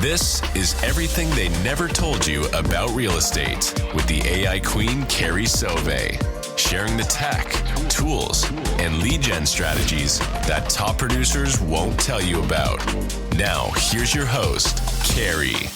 This is everything they never told you about real estate with the AI queen, Carrie Sauvé, sharing the tech, tools, and lead gen strategies that top producers won't tell you about. Now, here's your host, Carrie.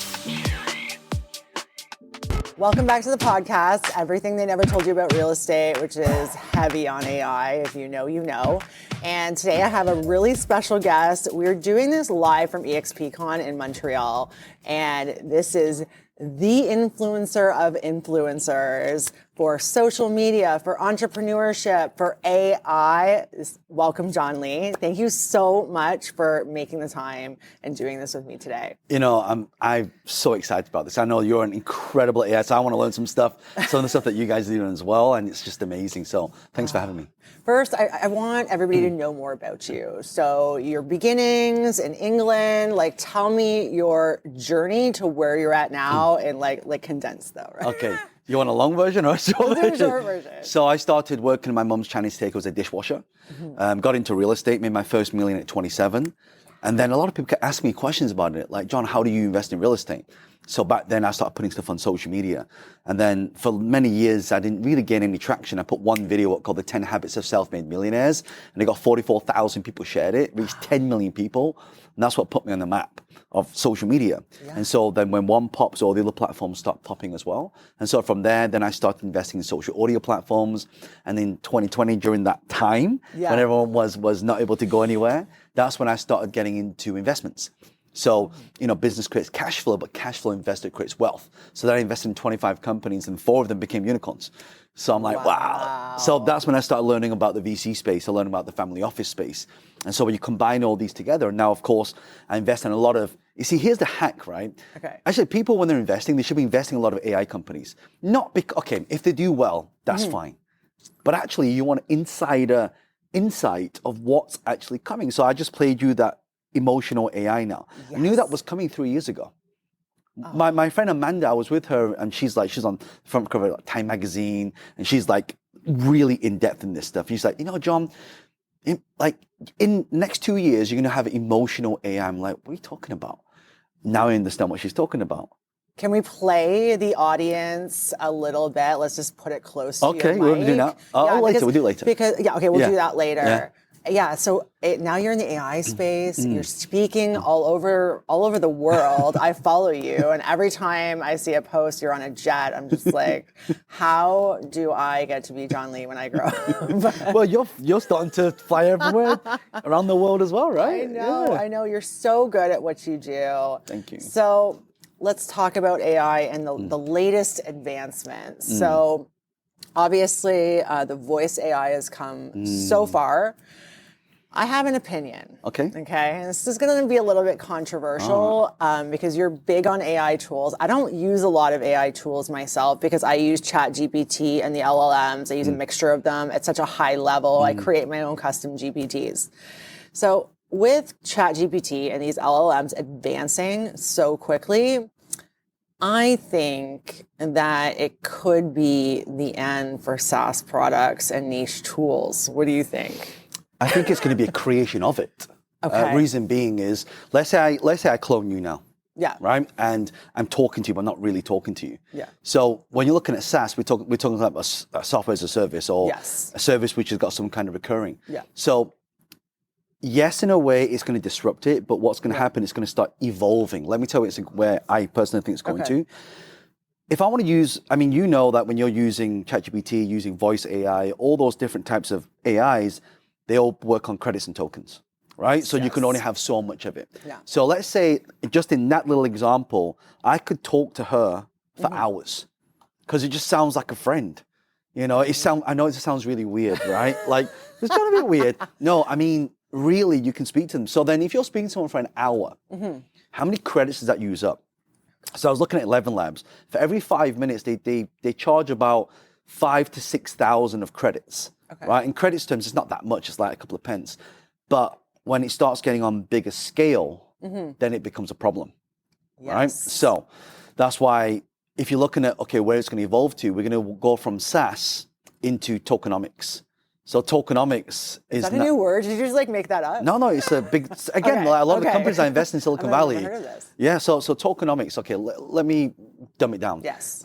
Welcome back to the podcast, everything they never told you about real estate, which is heavy on AI. If you know, you know. And today I have a really special guest. We're doing this live from EXPCon in Montreal. And this is the influencer of influencers for social media, for entrepreneurship, for AI. Welcome, John Lee. Thank you so much for making the time and doing this with me today. You know, I'm so excited about this. I know you're an incredible AI, so I want to learn some of the stuff that you guys are doing as well, and it's just amazing. So thanks for having me. First, I want everybody to know more about you. So your beginnings in England, tell me your journey to where you're at now in condensed though, right? Okay. You want a long version or a short version? Short version. So I started working in my mom's Chinese takeout as a dishwasher. Got into real estate, made my first million at 27. And then a lot of people kept asking me questions about it. Like, John, how do you invest in real estate? So back then I started putting stuff on social media. And then for many years, I didn't really gain any traction. I put one video up called The 10 Habits of Self-Made Millionaires, and it got 44,000 people shared it, reached 10 million people. And that's what put me on the map of social media. Yeah. And so then when one pops, all the other platforms start popping as well. And so from there, then I started investing in social audio platforms. And in 2020, during that time, when everyone was not able to go anywhere, that's when I started getting into investments. So, business creates cash flow, but cash flow invested creates wealth. So then I invested in 25 companies and 4 of them became unicorns. So I'm like, wow. So that's when I started learning about the VC space. I learned about the family office space. And so when you combine all these together, now, of course, I invest in a lot of, you see, here's the hack, right? Okay. Actually, people, when they're investing, they should be investing in a lot of AI companies. Not because, okay, if they do well, that's fine. But actually, you want insider insight of what's actually coming. So I just played you that emotional AI now. Yes. I knew that was coming 3 years ago. Oh. My friend Amanda, I was with her, and she's on the front cover of Time magazine, and she's really in depth in this stuff. She's like, John, in the next 2 years, you're going to have emotional AI. I'm like, what are you talking about? Now I understand what she's talking about. Can we play the audience a little bit? Let's just put it close to your mic. Okay, we'll do that. We'll do it later. We'll do that later. Yeah, so now you're in the AI space. You're speaking all over the world. I follow you, and every time I see a post, you're on a jet. I'm just like, how do I get to be John Lee when I grow up? Well, you're starting to fly everywhere around the world as well, right? I know. You're so good at what you do. Thank you. So let's talk about AI and the latest advancements. So obviously, the voice AI has come so far. I have an opinion. Okay. And this is going to be a little bit controversial because you're big on AI tools. I don't use a lot of AI tools myself because I use ChatGPT and the LLMs. I use a mixture of them at such a high level. I create my own custom GPTs. So with ChatGPT and these LLMs advancing so quickly, I think that it could be the end for SaaS products and niche tools. What do you think? I think it's going to be a creation of it. Okay. Reason being is, let's say I clone you now. Yeah. Right? And I'm talking to you, but not really talking to you. Yeah. So when you're looking at SaaS, we're talking about a software as a service or a service which has got some kind of recurring. Yeah. So yes, in a way, it's going to disrupt it, but what's going to happen is going to start evolving. Let me tell you where I personally think it's going to. If I want to use, that when you're using ChatGPT, using voice AI, all those different types of AIs, they all work on credits and tokens, right? So you can only have so much of it. Yeah. So let's say, just in that little example, I could talk to her for hours because it just sounds like a friend. I know it sounds really weird, right? It's kind of a bit weird. No, really, you can speak to them. So then if you're speaking to someone for an hour, how many credits does that use up? So I was looking at 11 Labs. For every 5 minutes, they charge about 5,000 to 6,000 of credits. Okay. Right? In credits terms, it's not that much. It's like a couple of pence. But when it starts getting on bigger scale, then it becomes a problem. Yes. Right? So that's why if you're looking at, where it's going to evolve to, we're going to go from SaaS into tokenomics. So tokenomics is that a new word? Did you just like make that up? No, it's a big, again, Okay, like a lot of the okay. companies I invest in Silicon I've Valley. never heard of this. Yeah, so tokenomics, okay, let me dumb it down. Yes.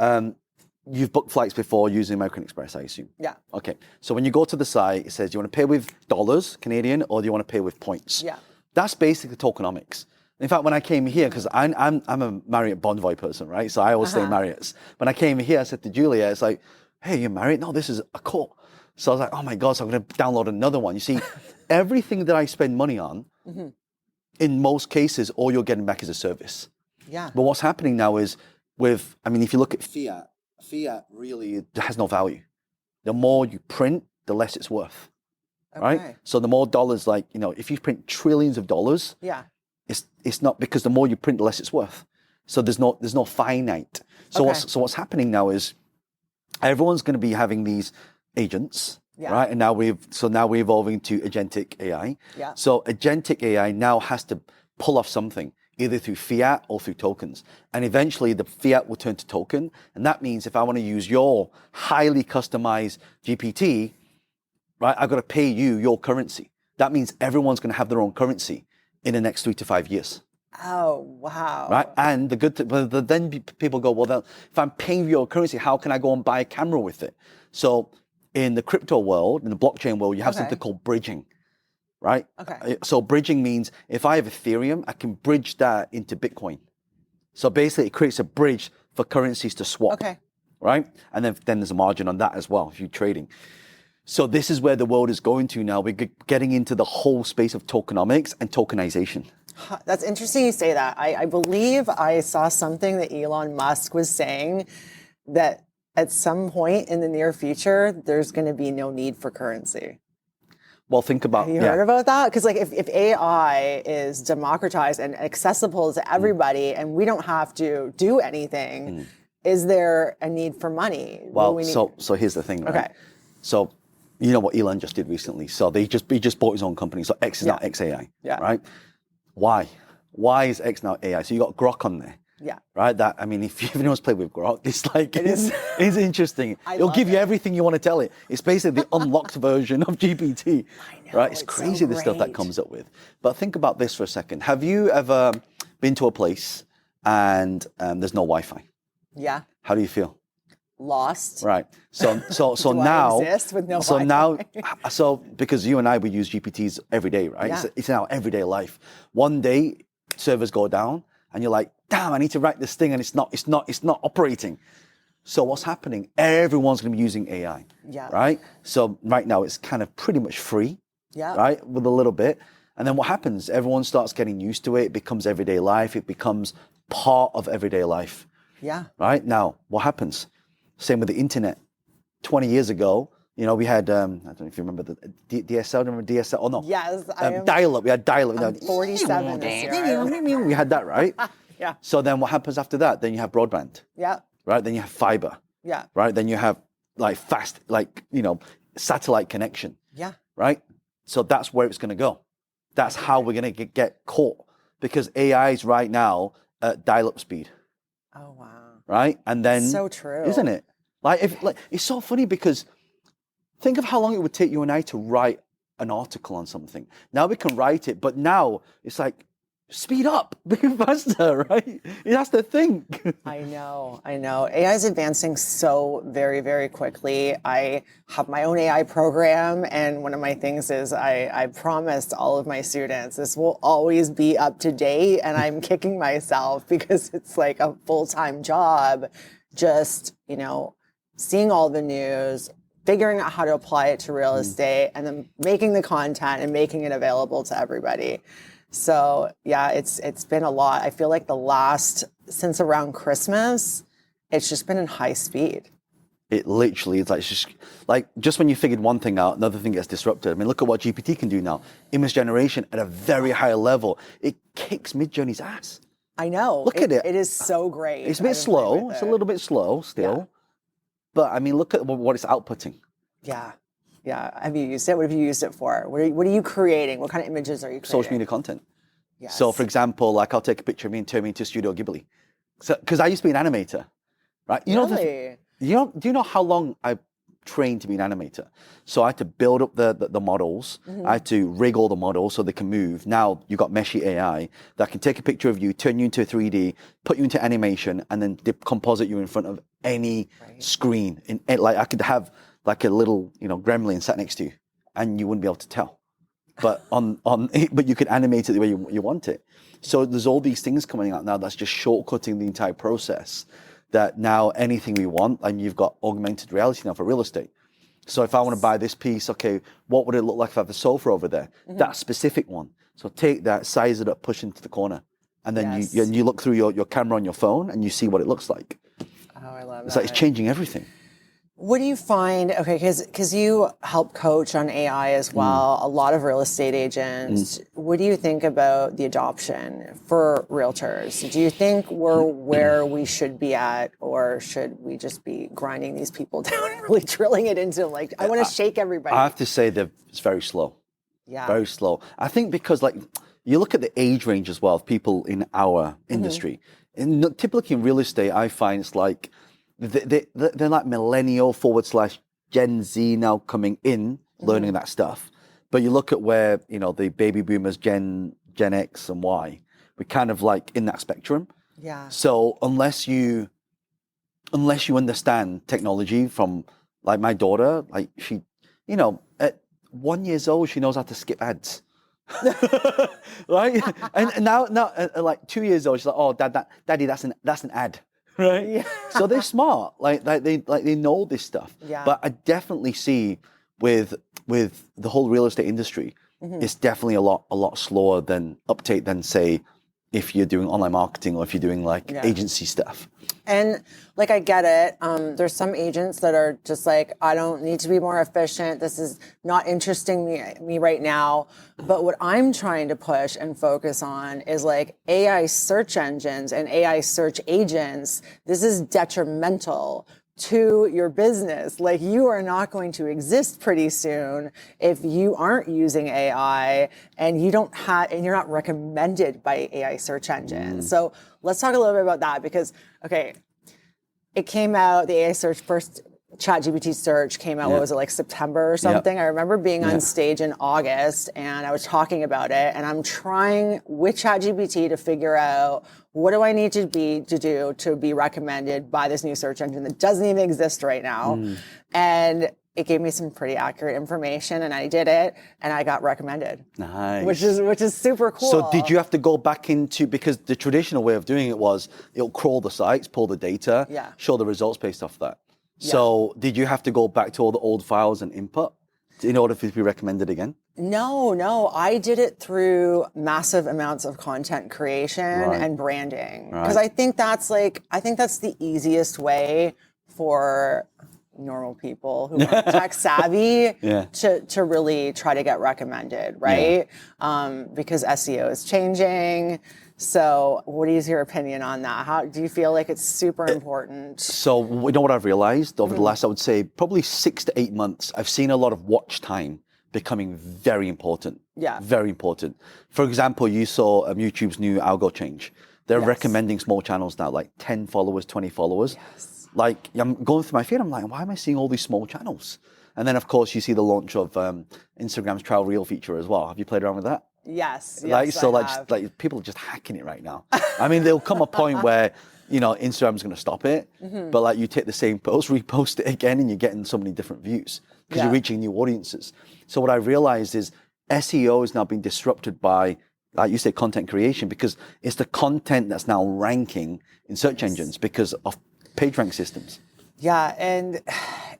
You've booked flights before using American Express, I assume. Yeah. Okay, so when you go to the site, it says, do you want to pay with dollars, Canadian, or do you want to pay with points? Yeah. That's basically tokenomics. In fact, when I came here, because I'm a Marriott Bonvoy person, right? So I always stay in Marriott's. When I came here, I said to Julia, it's like, hey, you're Marriott? No, this is a court. So I was like, oh my God, so I'm going to download another one. You see, everything that I spend money on, in most cases, all you're getting back is a service. Yeah. But what's happening now is if you look at fiat really has no value. The more you print, the less it's worth, right? So the more dollars, like, if you print trillions of dollars, yeah, it's not, because the more you print, the less it's worth. So there's no finite. So what's happening now is everyone's going to be having these agents, right? And now we're evolving to agentic AI. Yeah. So agentic AI now has to pull off something, either through fiat or through tokens. And eventually the fiat will turn to token. And that means if I want to use your highly customized GPT, right, I've got to pay you your currency. That means everyone's going to have their own currency in the next 3 to 5 years. Oh, wow. Right. And but then people go, well, then, if I'm paying you your currency, how can I go and buy a camera with it? So in the crypto world, in the blockchain world, you have something called bridging, right? Okay. So bridging means if I have Ethereum, I can bridge that into Bitcoin. So basically it creates a bridge for currencies to swap. Okay. Right? And then there's a margin on that as well if you're trading. So this is where the world is going to now. We're getting into the whole space of tokenomics and tokenization. That's interesting you say that. I believe I saw something that Elon Musk was saying that at some point in the near future, there's going to be no need for currency. Well, think about... Have you heard about that? Because like if AI is democratized and accessible to everybody and we don't have to do anything, is there a need for money? Well, so here's the thing, right? Okay. So you know what Elon just did recently? So he just bought his own company. So X is now XAI, right? Why? Why is X now AI? So you got Grok on there. Yeah. Right? If anyone's played with Grok, it's interesting. It'll give you everything you want to tell it. It's basically the unlocked version of GPT. I know, right? It's crazy the stuff that comes up with. But think about this for a second. Have you ever been to a place and there's no Wi-Fi? Yeah. How do you feel? Lost. Right. So now, I exist with no so Wi-Fi? now, so because you and I, we use GPTs every day, right? Yeah. It's in our everyday life. One day, servers go down, and you're like, damn, I need to write this thing, and it's not operating. So what's happening? Everyone's going to be using AI. Yeah. Right. So right now, it's kind of pretty much free. Yeah. Right, with a little bit, and then what happens? Everyone starts getting used to it. It becomes everyday life. It becomes part of everyday life. Yeah. Right now, what happens? Same with the internet. 20 years ago, we had, I don't know if you remember the DSL, remember DSL? Oh, no. Yes. Dial-up. We had dial-up. I'm 47 this year. We had that, right? Yeah. So then what happens after that? Then you have broadband. Yeah. Right? Then you have fiber. Yeah. Right? Then you have fast, satellite connection. Yeah. Right? So that's where it's going to go. That's how we're going to get caught, because AI is right now at dial-up speed. Oh, wow. Right? And then... So true. Isn't it? It's so funny because think of how long it would take you and I to write an article on something. Now we can write it, but now it's like, speed up, be faster, right? It has to think. I know. AI is advancing so very, very quickly. I have my own AI program, and one of my things is I promised all of my students this will always be up to date, and I'm kicking myself because it's like a full-time job, just, seeing all the news, figuring out how to apply it to real estate, and then making the content and making it available to everybody. So yeah, it's been a lot. I feel like since around Christmas, it's just been in high speed. It literally is just when you figured one thing out, another thing gets disrupted. I mean, look at what GPT can do now. Image generation at a very high level. It kicks Midjourney's ass. I know. Look at it. It is so great. It's a bit slow. It's a little bit slow still. Yeah. But I mean, look at what it's outputting. Yeah. Yeah. Have you used it? What have you used it for? What are you creating? What kind of images are you creating? Social media content. Yes. So, for example, I'll take a picture of me and turn me into Studio Ghibli. So, because I used to be an animator, right? Really? Do you know how long I trained to be an animator. So I had to build up the models. I had to rig all the models so they can move. Now you've got Meshy AI that can take a picture of you, turn you into a 3D, put you into animation, and then composite you in front of any screen. Like I could have like a little, gremlin sat next to you, and you wouldn't be able to tell. But but you could animate it the way you want it. So there's all these things coming out now that's just shortcutting the entire process. That now anything we want, and you've got augmented reality now for real estate. So if I want to buy this piece, okay, what would it look like if I have a sofa over there? That specific one. So take that, size it up, push it into the corner, and then you look through your camera on your phone and you see what it looks like. Oh, I love that. It's like it's changing everything. What do you find, okay, because you help coach on AI as well, a lot of real estate agents. What do you think about the adoption for realtors? Do you think we're where we should be at, or should we just be grinding these people down and really drilling it into like, I want to shake everybody? I have to say that it's very slow. Yeah. Very slow. I think because like, you look at the age range as well of people in our industry. And typically in real estate, I find it's like, they're like millennial / Gen Z now coming in, learning that stuff. But you look at where, the baby boomers, Gen X and Y, we're kind of like in that spectrum. Yeah. So unless you understand technology from like my daughter, like she, at 1 year old, she knows how to skip ads. Right? And now at like 2 years old, she's like, oh, daddy, that's an ad. Right. Yeah. So they're smart. Like they know this stuff. Yeah. But I definitely see with the whole real estate industry, it's definitely a lot slower uptake than say if you're doing online marketing or if you're doing like agency stuff. And like, I get it. There's some agents that are just like, I don't need to be more efficient. This is not interesting me right now. But what I'm trying to push and focus on is like AI search engines and AI search agents. This is detrimental to your business. Like, you are not going to exist pretty soon if you aren't using AI and you're not recommended by AI search engines. So let's talk a little bit about that, because, okay, it came out, the AI search first, ChatGPT search came out, what was it, like September or something? I remember being on stage in August and I was talking about it, and I'm trying with ChatGPT to figure out what do I need to do to be recommended by this new search engine that doesn't even exist right now. And it gave me some pretty accurate information, and I did it, and I got recommended. Nice. Which is super cool. So did you have to go back into, because the traditional way of doing it was it'll crawl the sites, pull the data, show the results based off that. So did you have to go back to all the old files and input in order for it to be recommended again? No. I did it through massive amounts of content creation and branding. Because I think that's the easiest way for normal people who aren't tech savvy to really try to get recommended, right? Because SEO is changing. So what is your opinion on that? How do you feel like it's super important? So you know what I've realized over the last, I would say, probably 6 to 8 months, I've seen a lot of watch time becoming very important. Yeah. Very important. For example, you saw YouTube's new algo change. They're recommending small channels now, like 10 followers, 20 followers. Yes. Like, I'm going through my feed, I'm like, why am I seeing all these small channels? And then, of course, you see the launch of Instagram's trial reel feature as well. Have you played around with that? Yes. Like, so like people are just hacking it right now. I mean, there'll come a point where, Instagram's going to stop it, but like you take the same post, repost it again, and you're getting so many different views because you're reaching new audiences. So what I realized is SEO is now being disrupted by, like you say, content creation, because it's the content that's now ranking in search engines because of PageRank systems. Yeah, and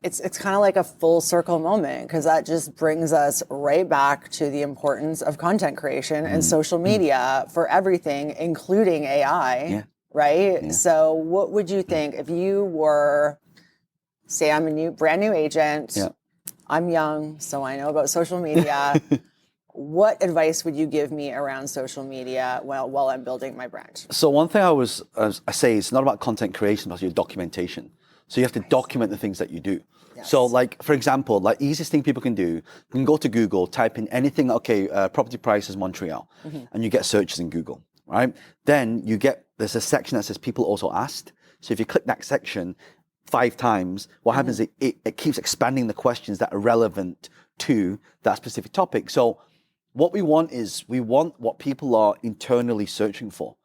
it's kind of like a full circle moment, because that just brings us right back to the importance of content creation and social media for everything, including AI, right? Yeah. So what would you think if you were, say I'm a brand new agent, I'm young, so I know about social media. What advice would you give me around social media while I'm building my brand? So one thing I say, it's not about content creation, but your documentation. So you have to document the things that you do. Yes. So like, for example, like easiest thing people can do, you can go to Google, type in anything, property prices Montreal, and you get searches in Google, right? Then there's a section that says people also asked. So if you click that section, 5 times, what happens is it keeps expanding the questions that are relevant to that specific topic. So what we want is we want what people are internally searching for,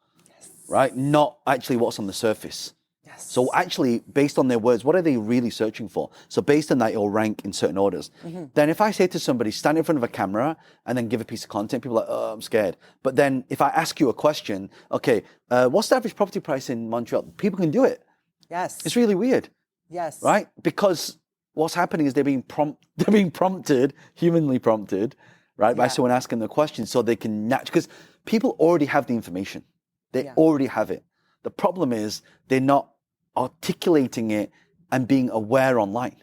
right? Not actually what's on the surface. Yes. So actually, based on their words, what are they really searching for? So based on that, it'll rank in certain orders. Then if I say to somebody, stand in front of a camera and then give a piece of content, people are like, oh, I'm scared. But then if I ask you a question, okay, what's the average property price in Montreal? People can do it. Yes. It's really weird. Yes. Right? Because what's happening is they're being prompted, humanly prompted, right, by someone asking the question so they can because people already have the information. They already have it. The problem is they're not articulating it and being aware online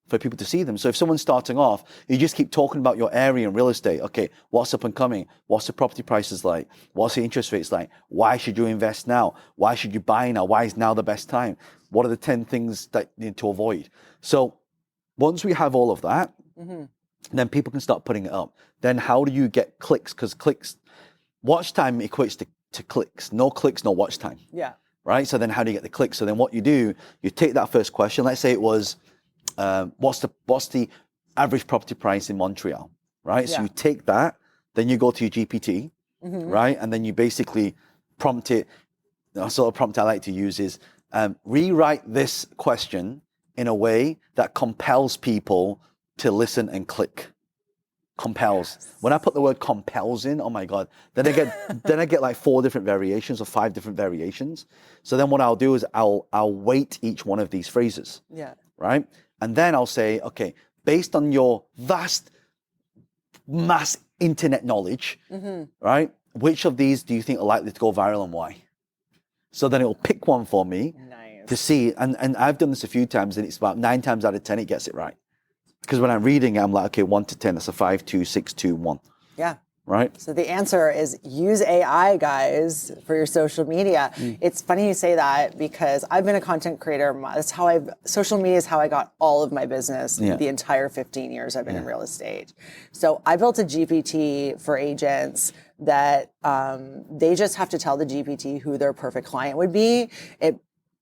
for people to see them. So if someone's starting off, you just keep talking about your area and real estate. Okay, what's up and coming? What's the property prices like? What's the interest rates like? Why should you invest now? Why should you buy now? Why is now the best time? What are the 10 things that you need to avoid? So once we have all of that, then people can start putting it up. Then how do you get clicks? Because watch time equates to clicks. No clicks, no watch time. Yeah. Right? So then how do you get the clicks? So then what you do, you take that first question. Let's say it was, what's the average property price in Montreal? Right? So you take that, then you go to your GPT, right? And then you basically prompt it. The sort of prompt I like to use is, rewrite this question in a way that compels people to listen and click. Compels. Yes. When I put the word compels in, oh my God, then I get like 4 different variations or 5 different variations. So then what I'll do is I'll weight each one of these phrases. Yeah. Right? And then I'll say, okay, based on your mass internet knowledge, right? Which of these do you think are likely to go viral and why? So then it'll pick one for me to see. And I've done this a few times and it's about 9 times out of 10 it gets it right. Because when I'm reading it, I'm like, okay, 1 to 10, that's a 5, 2, 6, 2, 1. Yeah. Right? So the answer is use AI, guys, for your social media. It's funny you say that because I've been a content creator. Social media is how I got all of my business the entire 15 years I've been in real estate. So I built a GPT for agents that they just have to tell the GPT who their perfect client would be.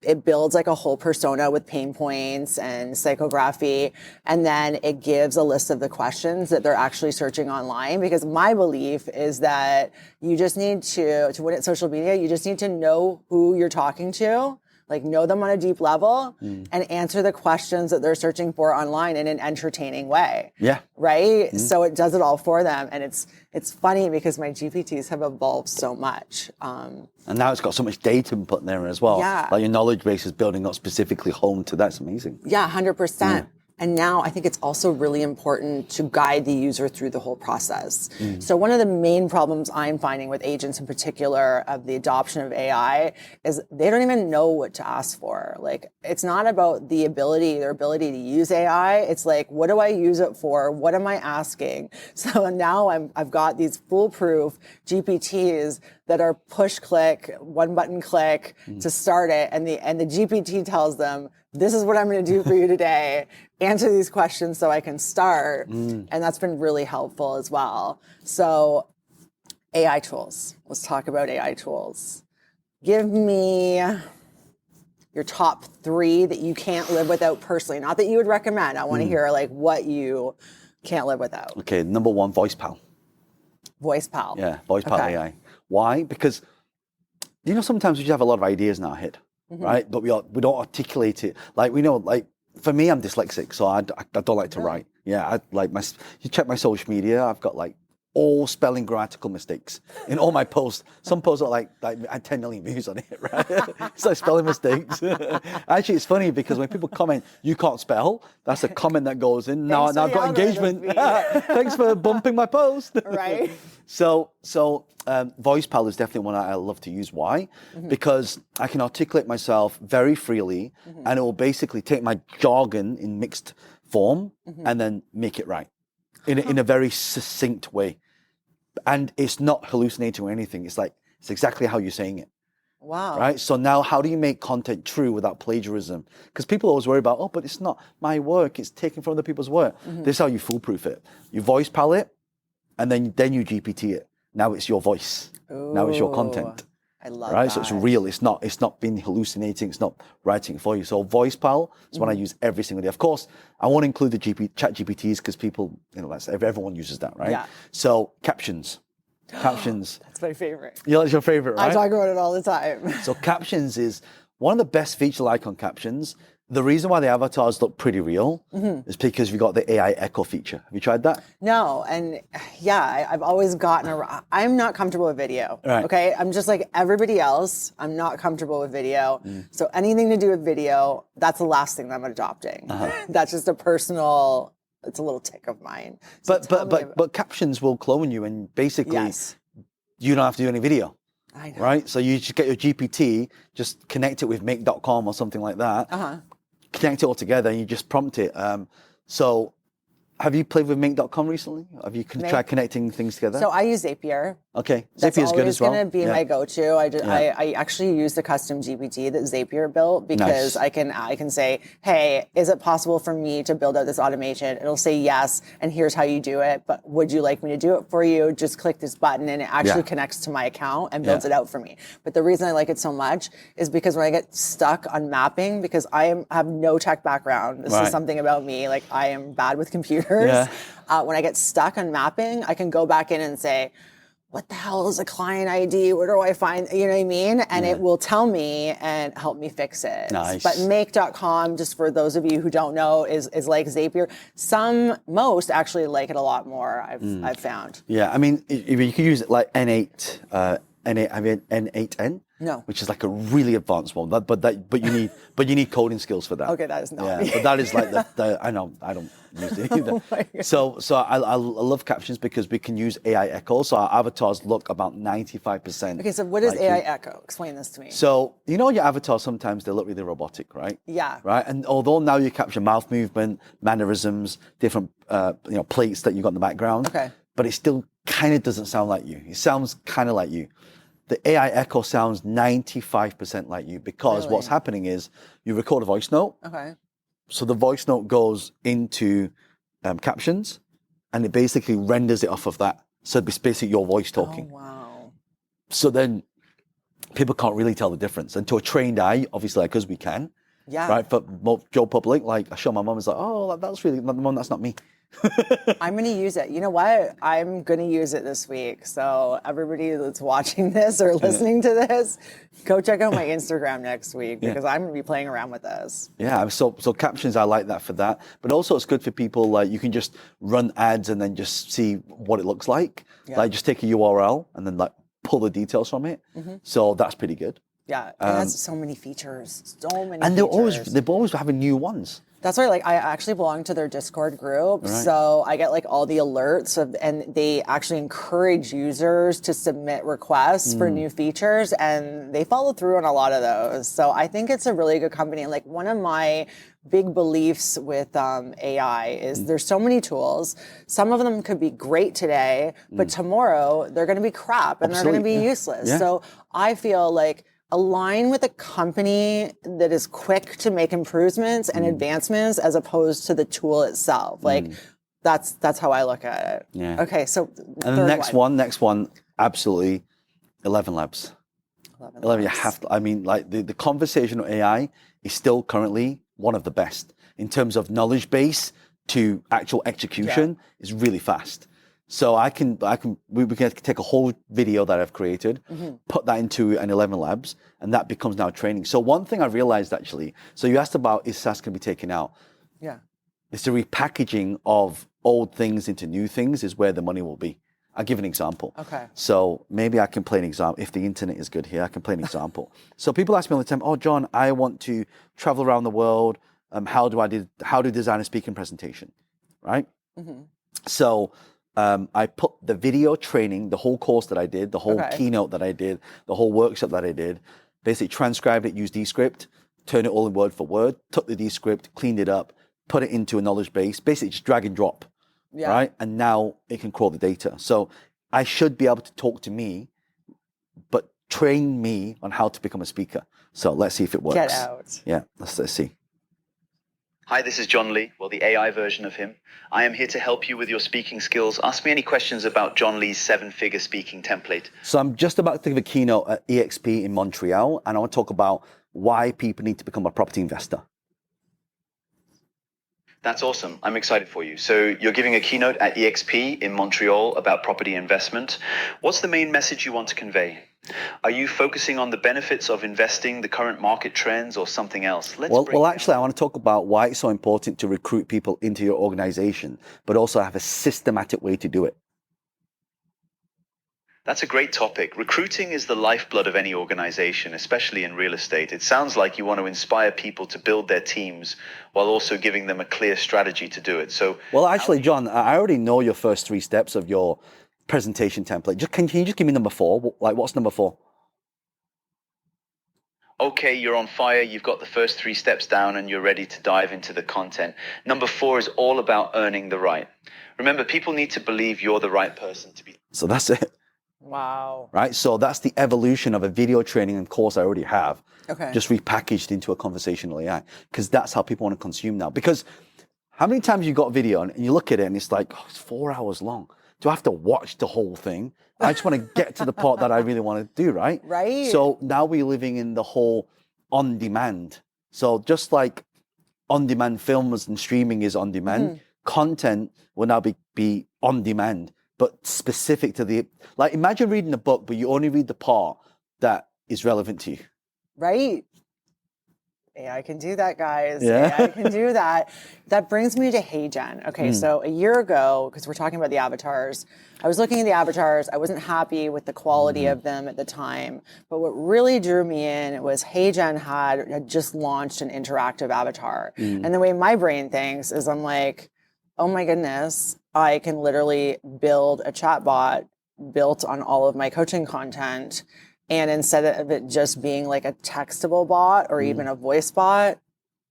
It builds like a whole persona with pain points and psychography. And then it gives a list of the questions that they're actually searching online. Because my belief is that you just need to win at social media, you just need to know who you're talking to, like know them on a deep level and answer the questions that they're searching for online in an entertaining way. Yeah. Right? So it does it all for them. And it's funny because my GPTs have evolved so much. And now it's got so much data input there as well. Yeah. Like your knowledge base is building up specifically home to that's amazing. Yeah, 100%. And now I think it's also really important to guide the user through the whole process. So one of the main problems I'm finding with agents in particular of the adoption of AI is they don't even know what to ask for. Like, it's not about their ability to use AI. It's like, what do I use it for? What am I asking? So now I've got these foolproof GPTs that are push click, one button click to start it. And the GPT tells them, this is what I'm going to do for you today. Answer these questions so I can start. And that's been really helpful as well. So AI tools. Let's talk about AI tools. Give me your top 3 that you can't live without personally. Not that you would recommend. I want to hear like what you can't live without. Okay, number 1, VoicePal. VoicePal. Yeah, VoicePal AI. Why? Because, sometimes we just have a lot of ideas in our head. Right, but we don't articulate it. Like we know, like for me, I'm dyslexic, so I don't like to write. Yeah, you check my social media, I've got like all spelling grammatical mistakes in all my posts. Some posts are like I had 10 million views on it, right? It's like spelling mistakes. Actually, it's funny because when people comment, you can't spell, that's a comment that goes in. Now I've got engagement. Thanks for bumping my post. Right. So VoicePal is definitely one I love to use. Why? Because I can articulate myself very freely and it will basically take my jargon in mixed form and then make it right in a very succinct way. And it's not hallucinating or anything. It's exactly how you're saying it. Wow. Right? So now how do you make content true without plagiarism? Because people always worry about, but it's not my work. It's taken from other people's work. This is how you foolproof it. You VoicePal it and then you GPT it. Now it's your voice. Ooh. Now it's your content. I love right? that. So it's real. It's not been hallucinating. It's not writing for you. So voice pal is what I use every single day. Of course, I want to include the chat GPTs because people, everyone uses that, right? Yeah. So captions. That's my favorite. Yeah, it's your favorite, right? I talk about it all the time. So captions is one of the best features I like on captions. The reason why the avatars look pretty real is because we got the AI echo feature. Have you tried that? No, and yeah, I've always gotten around. I'm not comfortable with video. Right. Okay, I'm just like everybody else. I'm not comfortable with video. So anything to do with video, that's the last thing that I'm adopting. That's just a personal. It's a little tick of mine. So But captions will clone you, and basically yes, you don't have to do any video. I know. Right? So you just get your GPT, just connect it with make.com or something like that. Connect it all together and you just prompt it. So have you played with make.com recently? Have you tried connecting things together? So I use Zapier. Okay. That's Zapier is good as well. always going to be my go-to. I actually use the custom GPT that Zapier built because I can say, hey, is it possible for me to build out this automation? It'll say yes, and here's how you do it. But would you like me to do it for you? Just click this button, and it actually connects to my account and builds it out for me. But the reason I like it so much is because when I get stuck on mapping, because I have no tech background. This is something about me. Like I am bad with computers. When I get stuck on mapping, I can go back in and say, what the hell is a client ID? Where do I find, you know what I mean? And it will tell me and help me fix it. Nice. But make.com, just for those of you who don't know, is like Zapier. Most actually like it a lot more, I've found. Yeah, I mean, you can use it like N8, N8N? No. Which is like a really advanced one, but you need coding skills for that. Okay, that is not me. But that is like I know I don't use it either. So I love captions because we can use AI echo. So our avatars look about 95%. Okay, so what is AI echo? Explain this to me. So you know your avatar sometimes they look really robotic, right? Yeah. Right, and although now you capture mouth movement, mannerisms, different plates that you got in the background. Okay. But it still kind of doesn't sound like you. It sounds kind of like you. The AI echo sounds 95% like you because what's happening is you record a voice note. Okay. So the voice note goes into captions and it basically renders it off of that. So it's basically your voice talking. Oh, wow. So then people can't really tell the difference. And to a trained eye, obviously, like us, we can. Yeah. Right? But Joe Public, like I show my mum, it's like, oh, that's really, mum, that's not me. I'm going to use it. You know what? I'm going to use it this week. So everybody that's watching this or listening to this, go check out my Instagram next week because I'm going to be playing around with this. Yeah, so captions, I like that for that. But also it's good for people, like you can just run ads and then just see what it looks like. Yeah. Like just take a URL and then like pull the details from it. So that's pretty good. Yeah, it has so many features, and they're always having new ones. That's why, like, I actually belong to their Discord group, so I get like all the alerts and they actually encourage users to submit requests for new features, and they follow through on a lot of those. So I think it's a really good company. And like one of my big beliefs with AI is there's so many tools. Some of them could be great today, but tomorrow they're going to be crap and they're going to be useless. Yeah. So I feel like align with a company that is quick to make improvements and advancements as opposed to the tool itself. Like that's how I look at it. Yeah. Okay, so and the next one, absolutely, 11 Labs. 11 you have to. I mean, like the conversational AI is still currently one of the best in terms of knowledge base to actual execution. Is really fast. So we can take a whole video that I've created, put that into an 11 Labs, and that becomes now training. So one thing I realized actually, so you asked about is SaaS can be taken out? Yeah. It's the repackaging of old things into new things is where the money will be. I'll give an example. Okay. So maybe I can play an example. If the internet is good here, I can play an example. So people ask me all the time, oh, John, I want to travel around the world. How do design a speaking presentation, right? So I put the video training, the whole course that I did, the whole keynote that I did, the whole workshop that I did, basically transcribed it, used Descript, turned it all in word for word, took the Descript, cleaned it up, put it into a knowledge base, basically just drag and drop, right? And now it can crawl the data. So I should be able to talk to me, but train me on how to become a speaker. So let's see if it works. Get out. Yeah, let's see. Hi, this is John Lee, well, the AI version of him. I am here to help you with your speaking skills. Ask me any questions about John Lee's 7-figure speaking template. So I'm just about to give a keynote at EXP in Montreal, and I want to talk about why people need to become a property investor. That's awesome. I'm excited for you. So you're giving a keynote at EXP in Montreal about property investment. What's the main message you want to convey? Are you focusing on the benefits of investing, the current market trends, or something else? Well, actually, I want to talk about why it's so important to recruit people into your organization, but also have a systematic way to do it. That's a great topic. Recruiting is the lifeblood of any organization, especially in real estate. It sounds like you want to inspire people to build their teams while also giving them a clear strategy to do it. So, well, actually, John, I already know your first 3 steps of your presentation template. Can you just give me number 4? Like, what's number 4? Okay, you're on fire. You've got the first 3 steps down and you're ready to dive into the content. Number 4 is all about earning the right. Remember, people need to believe you're the right person to be. So that's it. Wow. Right? So that's the evolution of a video training and course I already have. Okay. Just repackaged into a conversational AI. Because that's how people want to consume now. Because how many times you got video and you look at it and it's like, oh, it's 4 hours long. Do I have to watch the whole thing? I just want to get to the part that I really want to do, right? Right. So now we're living in the whole on demand. So just like on demand films and streaming is on demand, content will now be on demand, but specific to the, like imagine reading a book, but you only read the part that is relevant to you. Right. AI can do that, guys. Yeah. AI can do that. That brings me to HeyGen. Okay, so a year ago, because we're talking about the avatars, I was looking at the avatars. I wasn't happy with the quality of them at the time. But what really drew me in was HeyGen had just launched an interactive avatar. And the way my brain thinks is I'm like, oh my goodness, I can literally build a chatbot built on all of my coaching content. And instead of it just being like a textable bot or even a voice bot,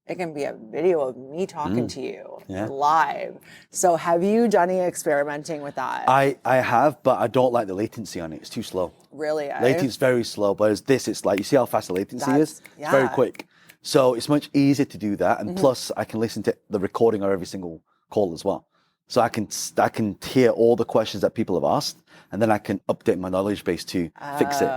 it can be a video of me talking to you live. So have you done any experimenting with that? I have, but I don't like the latency on it. It's too slow. Really? Latency is very slow, but as this, it's like, you see how fast the latency is? It's very quick. So it's much easier to do that. And plus, I can listen to the recording of every single call as well. So I can hear all the questions that people have asked, and then I can update my knowledge base to fix it.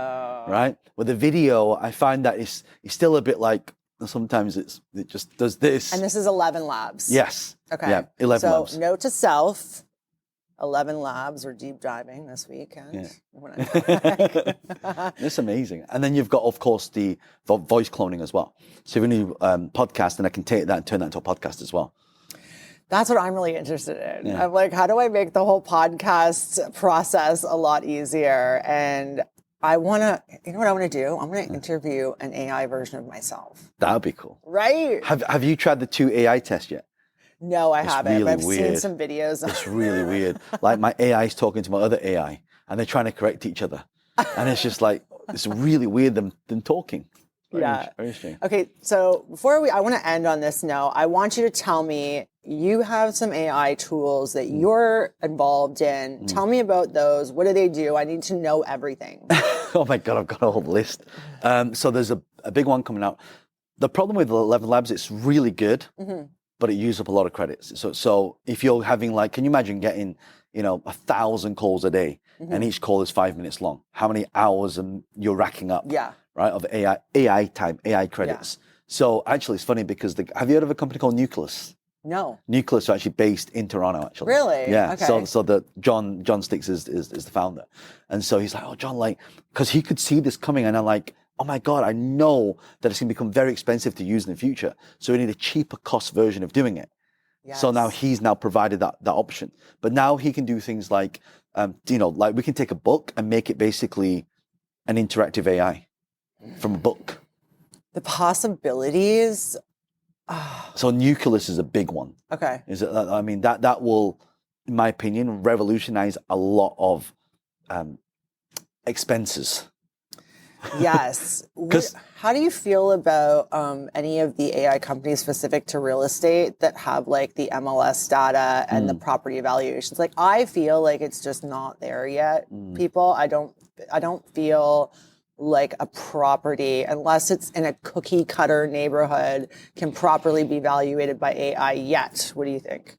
Right? With the video, I find that it's still a bit like, sometimes it just does this. And this is 11 Labs. Yes. Okay. Yeah, 11 Labs. So note to self, 11 Labs, we're deep diving this weekend. Yeah. It's amazing. And then you've got, of course, the voice cloning as well. So if you need podcast, then I can take that and turn that into a podcast as well. That's what I'm really interested in. I'm like, how do I make the whole podcast process a lot easier? And I want to, you know what I want to do? I'm going to interview an AI version of myself. That would be cool. Right? Have you tried the 2 AI test yet? No, I haven't. Really But I've weird. seen some videos. It's really weird. Like my AI is talking to my other AI, and they're trying to correct each other. And it's just like, it's really weird them talking. Very strange. Okay, so I want to end on this note. I want you to tell me, you have some AI tools that you're involved in. Tell me about those. What do they do? I need to know everything. Oh my God, I've got a whole list. So there's a big one coming out. The problem with 11 Labs, it's really good, but it uses up a lot of credits. So if you're having like, can you imagine getting, 1,000 calls a day, and each call is 5 minutes long? How many hours you're racking up? Yeah. Right, of AI time, AI credits. Yeah. So actually, it's funny because have you heard of a company called Nucleus? No. Nucleus are actually based in Toronto, actually. Really? Yeah. Okay. So the John Sticks is the founder, and so he's like, oh, John, like, because he could see this coming, and I'm like, oh my God, I know that it's going to become very expensive to use in the future. So we need a cheaper cost version of doing it. Yes. So now he's provided that option, but now he can do things like, like we can take a book and make it basically an interactive AI. From a book. The possibilities. So Nucleus is a big one. Okay. That will, in my opinion, revolutionize a lot of expenses. Yes. How do you feel about any of the AI companies specific to real estate that have like the MLS data and the property evaluations? Like, I feel like it's just not there yet. People, I don't feel like a property, unless it's in a cookie cutter neighborhood, can properly be evaluated by AI yet. What do you think?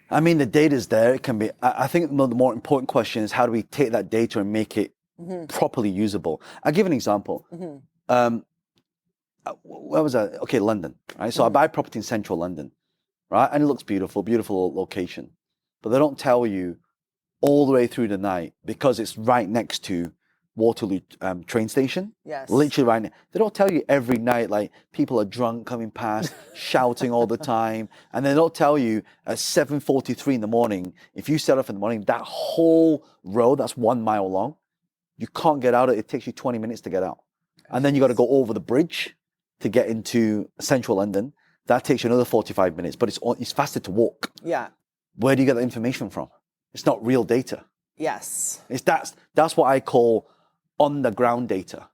I mean, the data's there. It can be. I think the more important question is how do we take that data and make it properly usable? I'll give an example. Where was I? Okay, London, right? So I buy property in central London, right? And it looks beautiful, beautiful location. But they don't tell you all the way through the night because it's right next to Waterloo train station. Yes. Literally right now. They don't tell you every night, like people are drunk coming past, shouting all the time. And they don't tell you at 7:43 in the morning, if you set off in the morning, that whole road, that's 1 mile long, you can't get out of it. It takes you 20 minutes to get out. And then you got to go over the bridge to get into central London. That takes you another 45 minutes, but it's faster to walk. Yeah. Where do you get the information from? It's not real data. Yes. That's what I call on the ground data.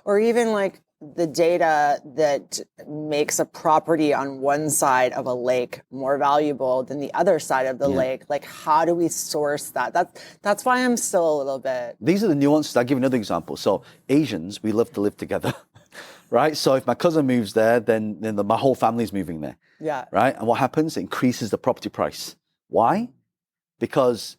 Or even like the data that makes a property on one side of a lake more valuable than the other side of the lake. Like, how do we source that? That's why I'm still a little bit. These are the nuances. I'll give you another example. So Asians, we love to live together, right? So if my cousin moves there, then my whole family's moving there. Yeah. Right? And what happens? It increases the property price. Why? Because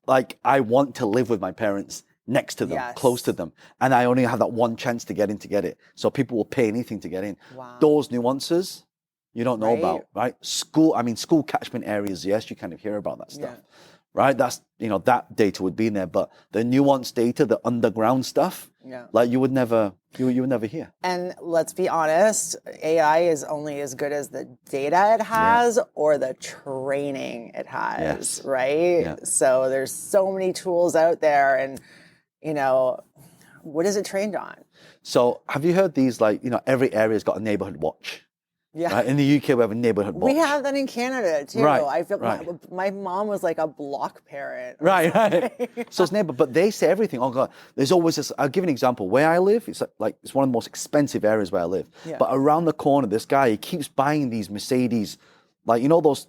like I want to live with my parents next to them, close to them. And I only have that one chance to get in to get it. So people will pay anything to get in. Wow. Those nuances you don't know about, right? School catchment areas, yes, you kind of hear about that stuff, right? That's, that data would be in there. But the nuanced data, the underground stuff, like you would never hear. And let's be honest, AI is only as good as the data it has or the training it has, right? Yeah. So there's so many tools out there and, what is it trained on? So have you heard these, every area's got a neighborhood watch? Yeah. Right? In the UK, we have a neighborhood watch. We have that in Canada too. Right. I feel my mom was like a block parent. Right. So it's neighbor, but they say everything. Oh God, there's always this. I'll give an example. Where I live, it's like it's one of the most expensive areas where I live. Yeah. But around the corner, this guy, he keeps buying these Mercedes, those,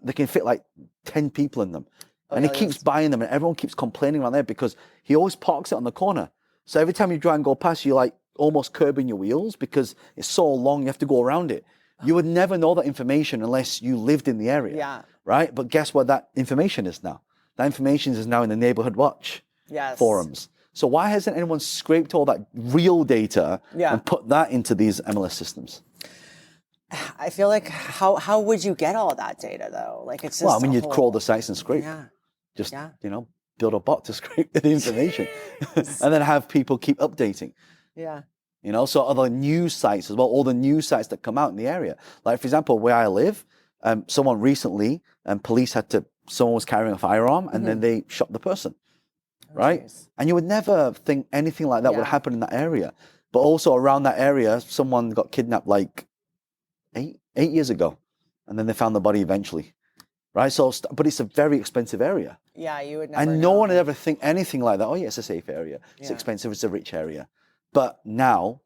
they can fit like 10 people in them. And he keeps buying them and everyone keeps complaining around there because he always parks it on the corner. So every time you try and go past, you're like almost curbing your wheels because it's so long, you have to go around it. You would never know that information unless you lived in the area. Yeah. Right? But guess what that information is now? That information is now in the neighborhood watch forums. So why hasn't anyone scraped all that real data and put that into these MLS systems? I feel like how would you get all that data though? Like it's just you'd crawl the sites and scrape. Yeah. Just build a bot to scrape the information and then have people keep updating. Yeah. So other news sites as well, all the news sites that come out in the area. Like for example, where I live, someone recently, someone was carrying a firearm and then they shot the person. Right? Geez. And you would never think anything like that would happen in that area. But also around that area, someone got kidnapped like 8 years ago. And then they found the body eventually. Right? So, but it's a very expensive area. Yeah, you would never And no one would ever think anything like that. Oh yeah, it's a safe area. It's expensive, it's a rich area. But now,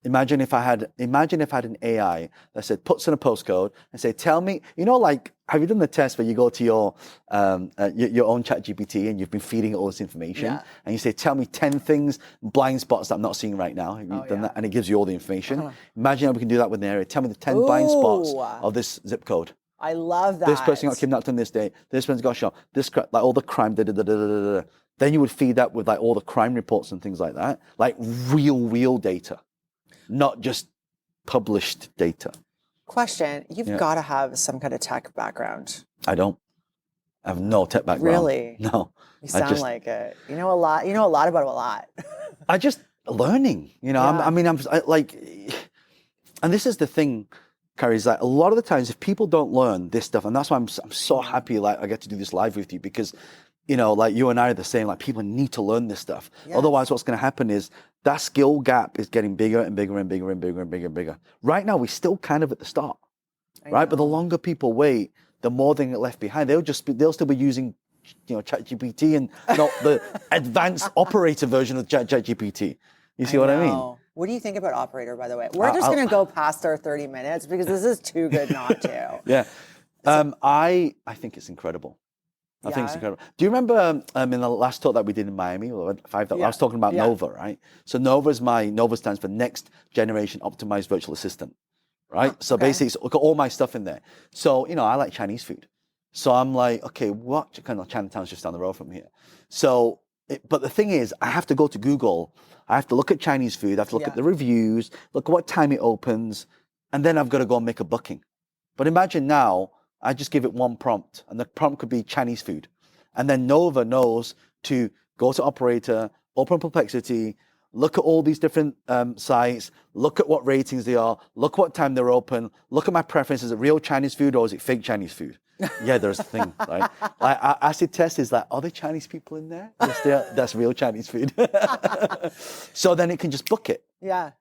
imagine if I had an AI that said, puts in a postcode and say, tell me, have you done the test where you go to your own ChatGPT and you've been feeding it all this information and you say, tell me 10 things, blind spots that I'm not seeing right now. Have you done that? And it gives you all the information. Imagine how we can do that with an area. Tell me the 10 blind spots of this zip code. I love that. This person got kidnapped on this day. This person got shot. This all the crime. Then you would feed that with all the crime reports and things like that, like real data, not just published data. Question: you've got to have some kind of tech background. I don't. I have no tech background. Really? No. You sound like it. You know a lot. You know a lot about a lot. I just learning. I'm like, and this is the thing. Carrie, is that a lot of the times if people don't learn this stuff, and that's why I'm so happy I get to do this live with you because, you and I are the same, people need to learn this stuff. Yes. Otherwise what's going to happen is that skill gap is getting bigger and bigger and bigger and bigger and bigger and bigger. Right now we're still kind of at the start, right? But the longer people wait, the more they get left behind. They'll still be using, ChatGPT and not the advanced operator version of ChatGPT. You see what I mean? What do you think about Operator, by the way? We're just going to go past our 30 minutes because this is too good not to. Yeah. I think it's incredible. I think it's Yeah. incredible. Do you remember in the last talk that we did in Miami, or five, I was talking about Yeah. Nova, right? So Nova stands for Next Generation Optimized Virtual Assistant, right? So okay. basically, look at all my stuff in there. So, I like Chinese food. So I'm like, okay, what kind of Chinatown's just down the road from here? So, but the thing is, I have to go to Google. I have to look at Chinese food. I have to look at the reviews, look at what time it opens, and then I've got to go and make a booking. But imagine now, I just give it one prompt, and the prompt could be Chinese food. And then Nova knows to go to operator, open Perplexity, look at all these different sites, look at what ratings they are, look what time they're open, look at my preference. Is it real Chinese food or is it fake Chinese food? Yeah, there's a thing, right? Acid test is like, are there Chinese people in there? Yes, that's real Chinese food. So then it can just book it. Yeah.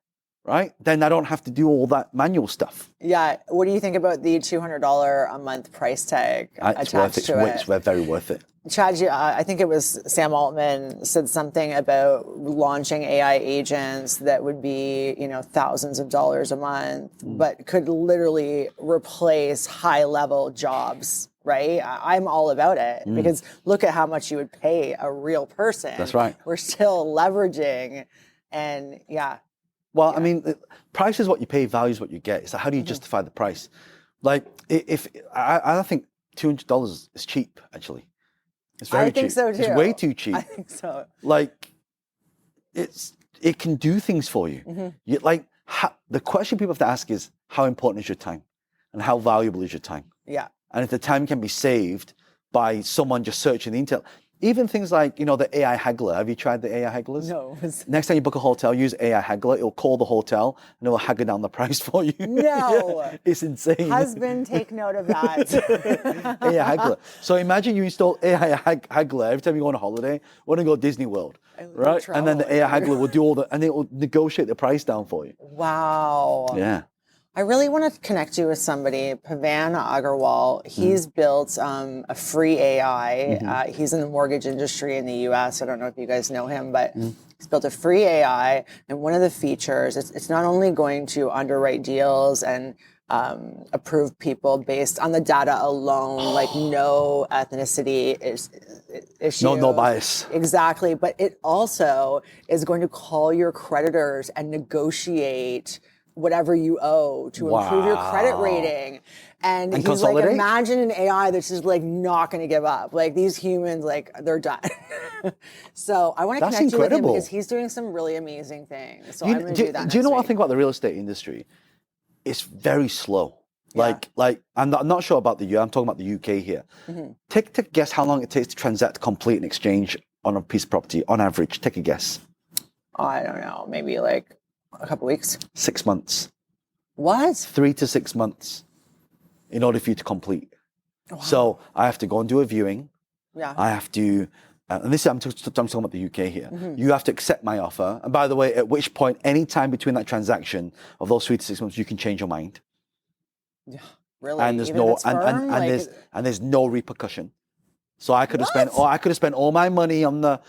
Right? Then I don't have to do all that manual stuff. Yeah. What do you think about the $200 a month price tag attached to it? It's very worth it. I think it was Sam Altman said something about launching AI agents that would be, thousands of dollars a month, but could literally replace high-level jobs, right? I'm all about it because look at how much you would pay a real person. That's right. We're still leveraging, and yeah. Well, I mean, price is what you pay, value is what you get. It's like, how do you justify the price? Like, I think $200 is cheap, actually. It's very cheap. I think so too. It's way too cheap. I think so. Like, it can do things for you. The question people have to ask is, how important is your time? And how valuable is your time? Yeah. And if the time can be saved by someone just searching the internet. Even things like, the AI haggler. Have you tried the AI hagglers? No. Next time you book a hotel, use AI haggler. It'll call the hotel and it'll haggle down the price for you. No. Yeah, it's insane. Husband, take note of that. AI haggler. So imagine you install AI haggler every time you go on a holiday. Want to go Disney World, right? And then the AI haggler will do and it will negotiate the price down for you. Wow. Yeah. I really want to connect you with somebody, Pavan Agarwal. He's built a free AI. He's in the mortgage industry in the US. I don't know if you guys know him, but he's built a free AI. And one of the features, it's not only going to underwrite deals and approve people based on the data alone, like no ethnicity issue. No bias. Exactly. But it also is going to call your creditors and negotiate whatever you owe to improve your credit rating. And he's like, imagine an AI that's just like not going to give up. Like these humans, like they're done. So I want to connect you with him because he's doing some really amazing things. So I'm going to do that. Do you know what I think about the real estate industry? It's very slow. Like I'm not sure about the US. I'm talking about the UK here. Take a guess how long it takes to transact, complete an exchange on a piece of property on average. Take a guess. I don't know. Maybe like a couple weeks. 6 months. What? 3 to 6 months in order for you to complete. Wow. So I have to go and do a viewing. Yeah. I have to, and this I'm talking about the UK here. You have to accept my offer. And by the way, at which point, any time between that transaction of those 3 to 6 months, you can change your mind. Yeah. Really? And there's there's no repercussion. So I could have spent all my money on the,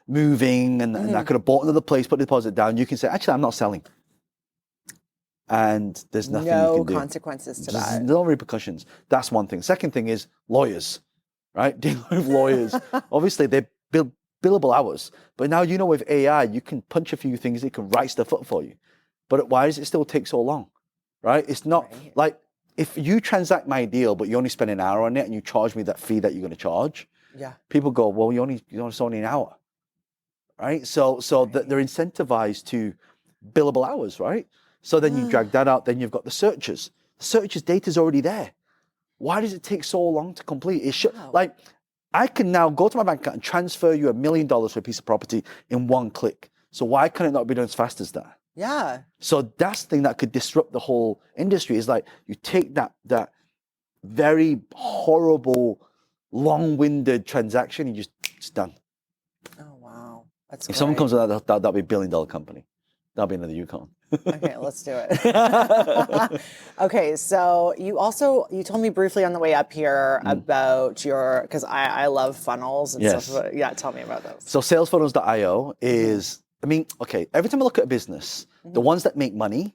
moving, and I could have bought another place, put the deposit down. You can say, actually, I'm not selling, and there's nothing you can do. No consequences to that. There's no repercussions. That's one thing. Second thing is lawyers, right? Dealing with lawyers. Obviously, they're billable hours, but now with AI, you can punch a few things. It can write stuff up for you. But why does it still take so long, right? It's not like. If you transact my deal, but you only spend an hour on it and you charge me that fee that you're going to charge, people go, well, it's only an hour, right? So they're incentivized to billable hours, right? So then you drag that out, then you've got the searches. The searches data's already there. Why does it take so long to complete? It should, like, I can now go to my bank account and transfer you $1 million for a piece of property in one click. So why can it not be done as fast as that? Yeah. So that's the thing that could disrupt the whole industry is like you take that very horrible, long-winded transaction and it's done. Oh, wow. That's If someone comes with that'll be $1 billion company. That'll be another unicorn. Okay, let's do it. Okay, so you told me briefly on the way up here about because I love funnels and stuff. Yeah, tell me about those. So salesfunnels.io is, every time I look at a business, the ones that make money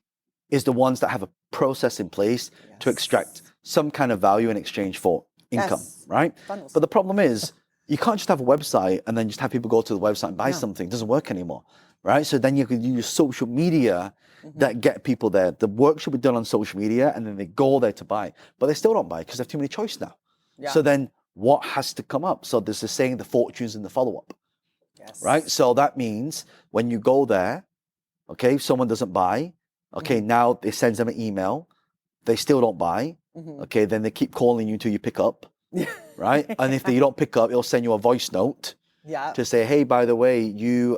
is the ones that have a process in place to extract some kind of value in exchange for income, Yes. right? Funnels. But the problem is, you can't just have a website and then just have people go to the website and buy something. It doesn't work anymore, right? So then you could use social media that get people there. The work should be done on social media, and then they go there to buy. But they still don't buy because they have too many choice now. Yeah. So then what has to come up? So there's the saying, the fortunes in the follow-up, Yes. right? So that means when you go there, okay, if someone doesn't buy, okay, now it sends them an email. They still don't buy. Okay, then they keep calling you until you pick up, right? And if you don't pick up, it'll send you a voice note Yeah. to say, hey, by the way, you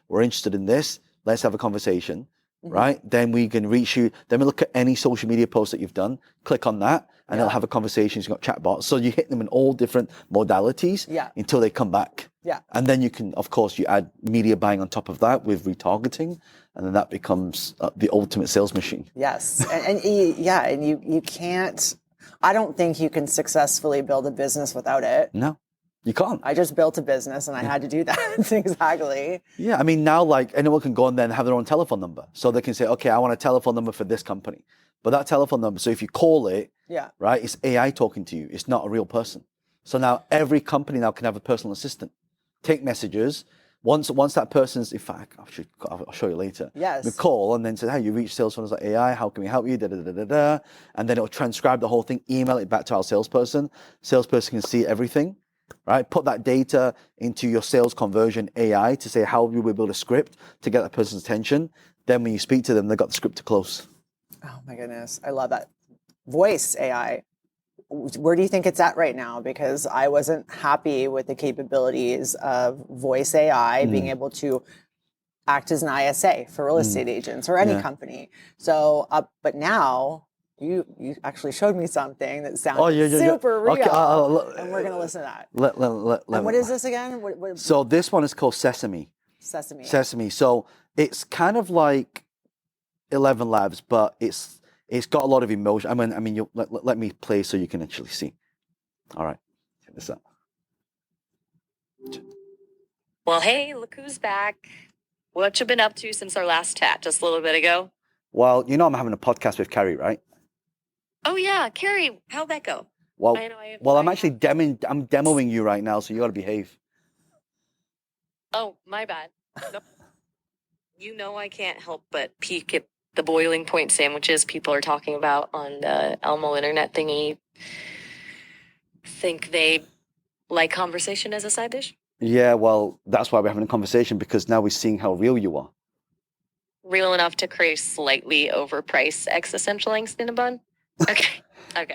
were interested in this. Let's have a conversation, right? Then we can reach you. Then we look at any social media post that you've done, click on that, and they'll have a conversation. You've got chatbots. So you hit them in all different modalities until they come back. Yeah. And then you can, of course, you add media buying on top of that with retargeting, and then that becomes the ultimate sales machine. Yes. And you can't, I don't think you can successfully build a business without it. No, you can't. I just built a business and I had to do that. Exactly. Yeah, I mean, now like anyone can go and then have their own telephone number. So they can say, okay, I want a telephone number for this company. But that telephone number, so if you call it, right, it's AI talking to you. It's not a real person. So now every company now can have a personal assistant. Take messages. Once that person's, in fact, I'll show you later. Yes. We call and then say, hey, you reached Salesforce.ai, how can we help you? Da, da, da, da, da. And then it'll transcribe the whole thing, email it back to our salesperson. Salesperson can see everything, right? Put that data into your sales conversion AI to say, how will we build a script to get that person's attention? Then when you speak to them, they've got the script to close. Oh my goodness. I love that. Voice AI. Where do you think it's at right now? Because I wasn't happy with the capabilities of voice AI being able to act as an ISA for real estate agents or any company. So, but now you actually showed me something that sounded super real, and we're gonna listen to that. And what is this again? What So this one is called Sesame. Sesame. So it's kind of like 11 Labs, but it's got a lot of emotion. I mean, let me play so you can actually see. All right, check this out. Well, hey, look who's back. What you been up to since our last chat just a little bit ago? Well, you know I'm having a podcast with Carrie, right? Oh yeah, Carrie, how'd that go? Well, I'm actually demoing you right now, so you got to behave. Oh, my bad. Nope. You know I can't help but peek at the boiling point sandwiches people are talking about on the Elmo internet thingy. Think they like conversation as a side dish? Yeah, well, that's why we're having a conversation, because now we're seeing how real you are. Real enough to crave slightly overpriced existential angst in a bun? Okay. I'll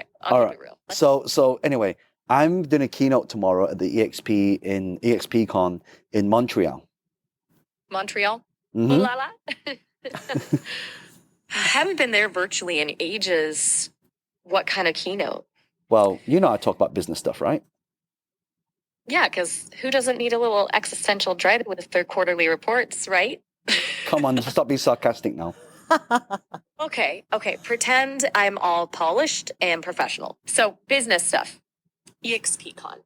keep it real. So anyway, I'm doing a keynote tomorrow at the EXPCon in Montreal. Montreal? Mm-hmm. Ooh la la. I haven't been there virtually in ages. What kind of keynote? Well, you know I talk about business stuff, right? Yeah, because who doesn't need a little existential dread with their quarterly reports, right? Come on, stop being sarcastic now. Okay. Pretend I'm all polished and professional. So business stuff. EXPCon.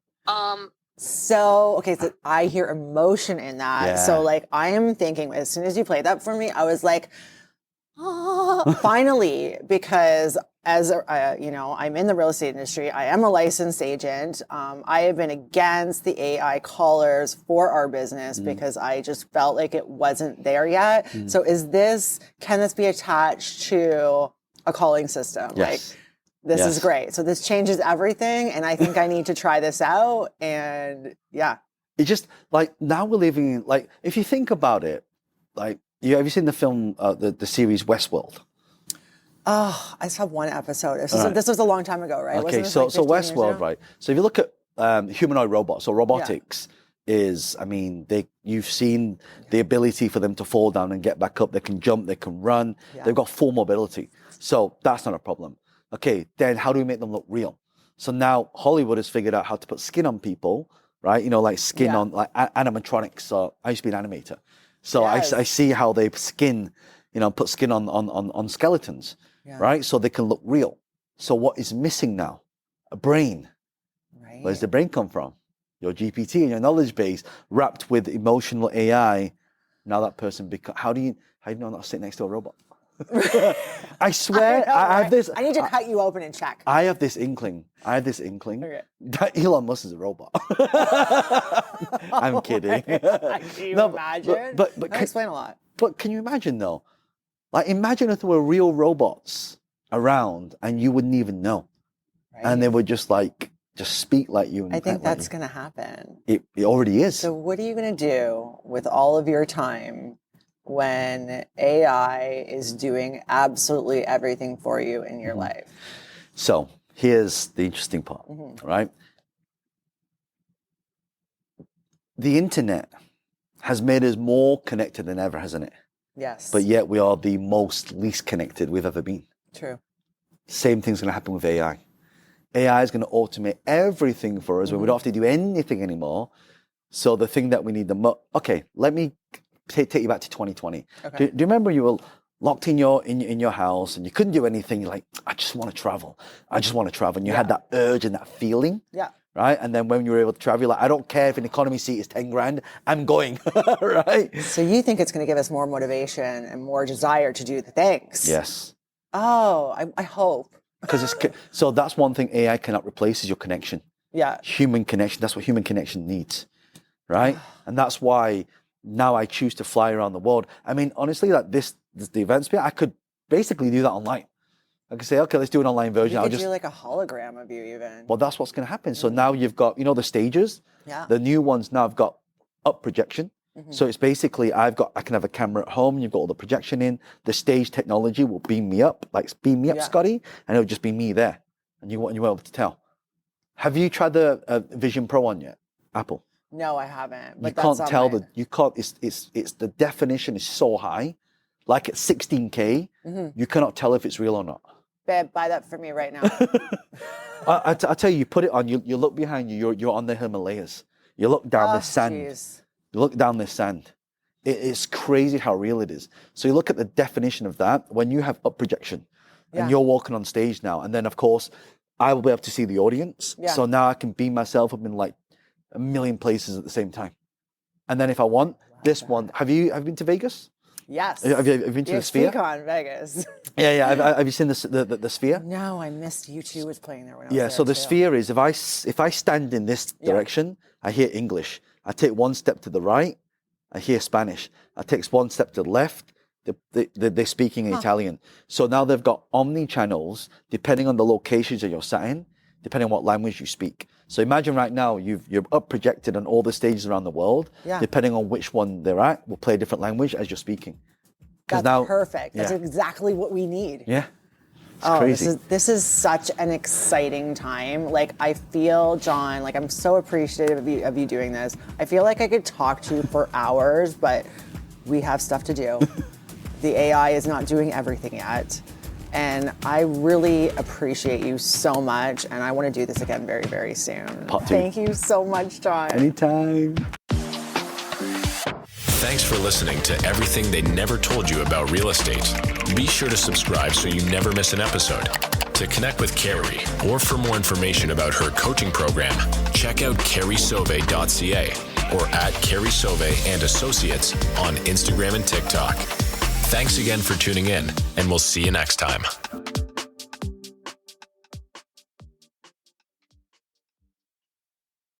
So I hear emotion in that. Yeah. So like I am thinking, as soon as you played that for me, I was like, finally, because as I'm in the real estate industry. I am a licensed agent. I have been against the AI callers for our business because I just felt like it wasn't there yet. So can this be attached to a calling system? Yes. Like, this is great. So this changes everything, and I think I need to try this out. And yeah, it just like now we're living in, like, if you think about it, like, have you seen the film, the series Westworld? Oh, I just have one episode. This was a long time ago, right? Okay, so Westworld, right? So if you look at humanoid robots, so robotics is, I mean, you've seen the ability for them to fall down and get back up. They can jump, they can run. Yeah. They've got full mobility. So that's not a problem. Okay, then how do we make them look real? So now Hollywood has figured out how to put skin on people, right? You know, like skin on, like animatronics. So I used to be an animator. So I see how they put skin on skeletons, right? So they can look real. So what is missing now? A brain. Right. Where does the brain come from? Your GPT and your knowledge base wrapped with emotional AI. Now that person how do you not sit next to a robot? I swear, I have this. I need to cut you open and check. I have this inkling. Okay. That Elon Musk is a robot. I'm kidding. Can you imagine? But that can, explain a lot. but can you imagine though? Like, imagine if there were real robots around and you wouldn't even know, Right? and they would just speak like you. And I think act like that's going to happen. you. It already is. So what are you going to do with all of your time when AI is doing absolutely everything for you in your life? So here's the interesting part, right? The internet has made us more connected than ever, hasn't it? Yes. But yet we are the most least connected we've ever been. True. Same thing's going to happen with AI. AI is going to automate everything for us. We don't have to do anything anymore. So the thing that we need okay, let me take you back to 2020. Okay. Do you remember you were locked in your house and you couldn't do anything? You're like, I just want to travel. I just want to travel. And you had that urge and that feeling. Yeah. Right? And then when you were able to travel, you're like, I don't care if an economy seat is 10 grand, I'm going. Right? So you think it's going to give us more motivation and more desire to do the things? Yes. Oh, I hope. Because so that's one thing AI cannot replace is your connection. Yeah. Human connection. That's what human connection needs. Right? And that's why now I choose to fly around the world. I mean, honestly, like the events bit, I could basically do that online. I could say, okay, let's do an online version. You could do like a hologram of you even. Well, that's what's going to happen. So now you've got, the stages. Yeah. The new ones now have got up projection. So it's basically, I can have a camera at home. You've got all the projection in. The stage technology will beam me up, beam me up, Scotty, and it'll just be me there, and you won't be able to tell. Have you tried the Vision Pro on yet, Apple? No, I haven't. But You can't tell it's the definition is so high, like at 16K, you cannot tell if it's real or not. Babe, buy that for me right now. I tell you, put it on. You look behind you. You're on the Himalayas. You look down the sand. Geez. You look down this sand. It's crazy how real it is. So you look at the definition of that when you have up projection and you're walking on stage now. And then, of course, I will be able to see the audience. Yeah. So now I can beam myself up in like a million places at the same time. And then if I want, one. Have you been to Vegas? Yes. Have you been to the Sphere? ExpCon Vegas. Yeah. Have you seen the Sphere? No, I missed U2 was playing there when I was Yeah, there so the too. Sphere is if I stand in this direction, I hear English. I take one step to the right, I hear Spanish. I take one step to the left, they're speaking in Italian. So now they've got omni channels depending on the locations that you're sat in, depending on what language you speak. So imagine right now you're up projected on all the stages around the world. Yeah. Depending on which one they're at, will play a different language as you're speaking. That's perfect. That's Yeah. exactly what we need. Yeah. It's crazy. This is such an exciting time. Like, I feel, John, like I'm so appreciative of you doing this. I feel like I could talk to you for hours, but we have stuff to do. The AI is not doing everything yet. And I really appreciate you so much. And I want to do this again very, very soon. Part 2. Thank you so much, John. Anytime. Thanks for listening to everything they never told you about real estate. Be sure to subscribe so you never miss an episode. To connect with Carrie or for more information about her coaching program, check out carriesove.ca or at Carrie Sove and Associates on Instagram and TikTok. Thanks again for tuning in, and we'll see you next time.